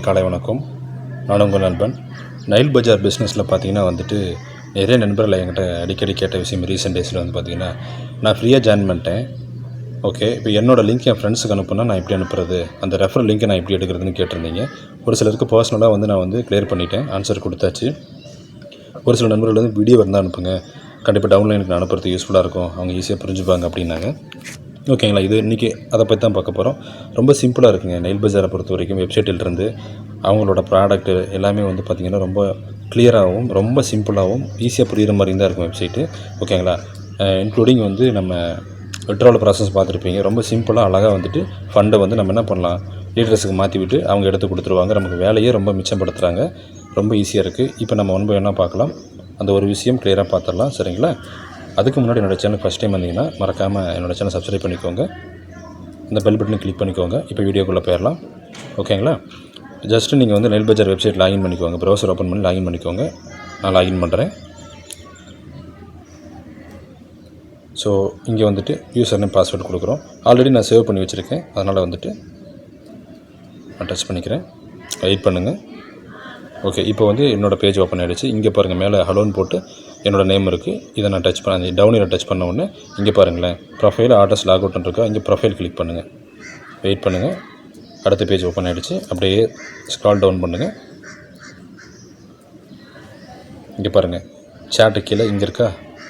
காலை வணக்கம். நான் உங்கள் நண்பன். நைல் பஜார் பிஸ்னஸில் பார்த்தீங்கன்னா வந்துட்டு நிறைய நண்பர்கள் என்கிட்ட அடிக்கடி கேட்ட விஷயம் ரீசெண்ட் டேஸில் வந்து பார்த்திங்கன்னா, நான் ஃப்ரீயாக ஜாயின் பண்ணிட்டேன். ஓகே, இப்போ என்னோடய லிங்க் என் ஃப்ரெண்ட்ஸுக்கு அனுப்புனா நான் எப்படி அனுப்புறது, அந்த ரெஃபரல் லிங்க்கை நான் எப்படி எடுக்கிறதுன்னு கேட்டிருந்தீங்க. ஒரு சிலருக்கு பர்சனலாக வந்து நான் வந்து கிளியர் பண்ணிட்டேன், ஆன்சர் கொடுத்தாச்சு. ஒரு சில நண்பர்கள் வந்து வீடியோ இருந்தால் அனுப்புங்க, கண்டிப்பாக டவுன்லைனுக்கு நான் அனுப்புறது யூஸ்ஃபுல்லாக இருக்கும், அவங்க ஈஸியாக புரிஞ்சுப்பாங்க அப்படின்னாங்க. ஓகேங்களா, இது இன்றைக்கி அதை பற்றி தான் பார்க்க போகிறோம். ரொம்ப சிம்பிளாக இருக்குங்க. நெயில் பஜாரை பொறுத்த வரைக்கும் வெப்சைட்டிலிருந்து அவங்களோட ப்ராடக்ட்டு எல்லாமே வந்து பார்த்திங்கன்னா ரொம்ப கிளியராகவும் ரொம்ப சிம்பிளாகவும் ஈஸியாக புரிகிற மாதிரி தான் இருக்கும் வெப்சைட்டு. ஓகேங்களா, இன்க்ளூடிங் வந்து நம்ம விட்ராவல் ப்ராசஸ் பார்த்துருப்பீங்க. ரொம்ப சிம்பிளாக அழகாக வந்துட்டு ஃபண்டை வந்து நம்ம என்ன பண்ணலாம், லீடர்ஸுக்கு மாற்றி விட்டு அவங்க எடுத்து கொடுத்துருவாங்க. நமக்கு வேலையே ரொம்ப மிச்சப்படுத்துகிறாங்க. ரொம்ப ஈஸியாக இருக்குது. இப்போ நம்ம ஒன் பை ஒன்னாக பார்க்கலாம். அந்த ஒரு விஷயம் கிளியராக பார்த்துடலாம். சரிங்களா, அதுக்கு முன்னாடி என்னோடய சேனல் ஃபஸ்ட் டைம் வந்தீங்கன்னா மறக்காமல் என்னோடய சேனல் சப்ஸ்கிரைப் பண்ணிக்கோங்க, இந்த பெல் பட்டனை கிளிக் பண்ணிக்கோங்க. இப்போ வீடியோக்குள்ளே போயிடலாம். ஓகேங்களா, ஜஸ்ட்டு நீங்கள் வந்து நெயில் பஜார் வெப்சைட் லாகின் பண்ணிக்கோங்க. ப்ரௌசர் ஓப்பன் பண்ணி லாகின் பண்ணிக்கோங்க. நான் லாகின் பண்ணுறேன். ஸோ இங்கே வந்துட்டு யூசர் நேம் பாஸ்வேர்டு கொடுக்குறோம். ஆல்ரெடி நான் சேவ் பண்ணி வச்சுருக்கேன், அதனால் வந்துட்டு நான் டச் பண்ணிக்கிறேன். வெயிட் பண்ணுங்கள். ஓகே, இப்போ வந்து என்னோடய பேஜ் ஓப்பன் ஆகிடுச்சு. இங்கே பாருங்கள், மேலே ஹலோன்னு போட்டு என்னோடய நேம் இருக்குது. இதை நான் டச் பண்ண டவுனில் டச் பண்ண உடனே இங்கே பாருங்களேன், ப்ரொஃபைல் ஆர்டர்ஸ் லாக் அவுட்னு இருக்கா, இங்கே ப்ரொஃபைல் கிளிக் பண்ணுங்கள். வெயிட் பண்ணுங்கள். அடுத்த பேஜ் ஓப்பன் ஆகிடுச்சு. அப்படியே ஸ்க்ரால் டவுன் பண்ணுங்கள். இங்கே பாருங்கள், சேட்டு கீழே இங்கே இருக்கா,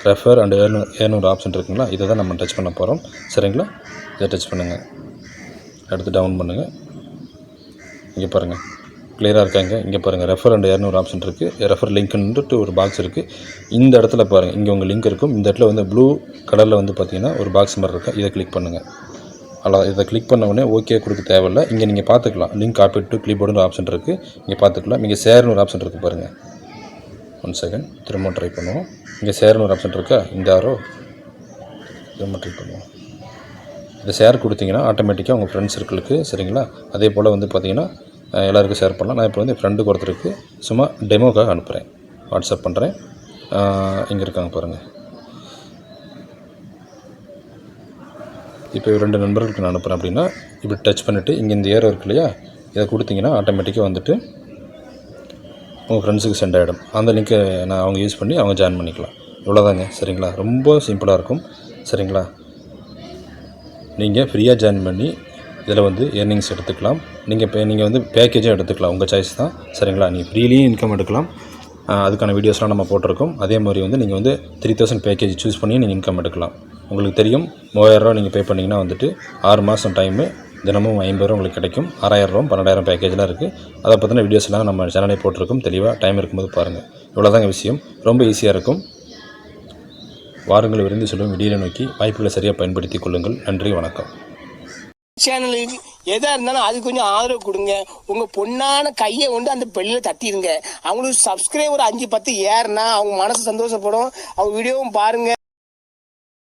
ரெஃபர் அண்ட் ஏர்னூர் ஆப்ஷன் இருக்குங்களா, இதை தான் நம்ம டச் பண்ண போகிறோம். சரிங்களா, இதை டச் பண்ணுங்கள். அடுத்து டவுன் பண்ணுங்கள். இங்கே பாருங்கள், கிளியராக இருக்காங்க. இங்கே பாருங்கள், ரெஃபர் அண்ட் ஏர்னூர் ஆப்ஷன் இருக்குது. ரெஃபர் லிங்க்ன்ட்டு ஒரு பாக்ஸ் இருக்குது. இந்த இடத்துல பாருங்கள், இங்கே உங்கள் லிங்க் இருக்கும். இந்த இடத்துல வந்து ப்ளூ கலரில் வந்து பார்த்திங்கன்னா ஒரு பாக்ஸ் மாதிரி இருக்கா, இதை கிளிக் பண்ணுங்கள். அவ்வளோ, இதை கிளிக் பண்ண உடனே ஓகே கொடுக்க தேவையில்லை. இங்கே நீங்கள் பார்த்துக்கலாம், லிங்க் காப்பி டு கிளிப்போர்டுன்னு ஆப்ஷன் இருக்குது. இங்கே பார்த்துக்கலாம். இங்கே ஷேர்னு ஒரு ஆப்ஷன் இருக்குது பாருங்கள். ஒன் செகண்ட், திரும்ப ட்ரை பண்ணுவோம். இங்கே ஷேர்னு ஒரு ஆப்ஷன் இருக்கா, இந்த ஆரோ திரும்ப ட்ரை பண்ணுவோம். இதை ஷேர் கொடுத்தீங்கன்னா ஆட்டோமேட்டிக்காக உங்கள் ஃப்ரெண்ட்ஸ் சர்க்கிளுக்கு, சரிங்களா, அதே போல் வந்து பார்த்திங்கன்னா எல்லாருக்கும் ஷேர் பண்ணலாம். நான் இப்போ வந்து ஃப்ரெண்டுக்கு ஒருத்தருக்கு சும்மா டெமோக்காக அனுப்புகிறேன், வாட்ஸ்அப் பண்ணுறேன். இங்கே இருக்காங்க பாருங்கள். இப்போ 2 நண்பர்களுக்கு நான் அனுப்புகிறேன் அப்படின்னா இப்படி டச் பண்ணிவிட்டு இங்கே இந்த ஏரோ இருக்கு இல்லையா, இதை கொடுத்தீங்கன்னா ஆட்டோமேட்டிக்காக வந்துட்டு உங்கள் ஃப்ரெண்ட்ஸுக்கு சென்ட் ஆகிடும். அந்த லிங்க்கை நான் அவங்க யூஸ் பண்ணி அவங்க ஜாயின் பண்ணிக்கலாம். இவ்வளோதாங்க. சரிங்களா, ரொம்ப சிம்பிளாக இருக்கும். சரிங்களா, நீங்கள் ஃப்ரீயாக ஜாயின் பண்ணி இதில் வந்து ஏர்னிங்ஸ் எடுத்துக்கலாம். நீங்கள் வந்து பேக்கேஜும் எடுத்துக்கலாம், உங்கள் சாய்ஸ் தான். சரிங்களா, நீங்கள் ஃப்ரீலியும் இன்கம் எடுக்கலாம். அதுக்கான வீடியோஸ்லாம் நம்ம போட்டிருக்கோம். அதே மாதிரி வந்து நீங்கள் வந்து 3000 பேக்கேஜ் சூஸ் பண்ணி நீங்கள் இன்கம் எடுக்கலாம். உங்களுக்கு தெரியும், 3000 ரூபா நீங்கள் பே பண்ணிங்கன்னா வந்துட்டு 6 மாதம் டைமு, தினமும் 50 ரூபா உங்களுக்கு கிடைக்கும். 6000 ரூபா 12,000 பேக்கேஜெலாம் இருக்குது. அதை பற்றின வீடியோஸ்லாம் நம்ம சேனலே போட்டிருக்கோம். தெளிவாக டைம் இருக்கும்போது பாருங்கள். இவ்வளோதாங்க விஷயம். ரொம்ப ஈஸியாக இருக்கும். வாருங்கள், விரைந்து சொல்லும் விடியலை நோக்கி வாய்ப்புகளை சரியாக பயன்படுத்தி கொள்ளுங்கள். நன்றி, வணக்கம். சேனலுக்கு எதா இருந்தாலும் அது கொஞ்சம் ஆதரவு கொடுங்க. உங்க பொண்ணான கையை கொண்டு அந்த பெல்லில தட்டிடுங்க. அவங்களுக்கு சப்ஸ்கிரைபர் 5-10 ஏறுனா அவங்க மனசு சந்தோஷப்படும். அவங்க வீடியோவும் பாருங்க.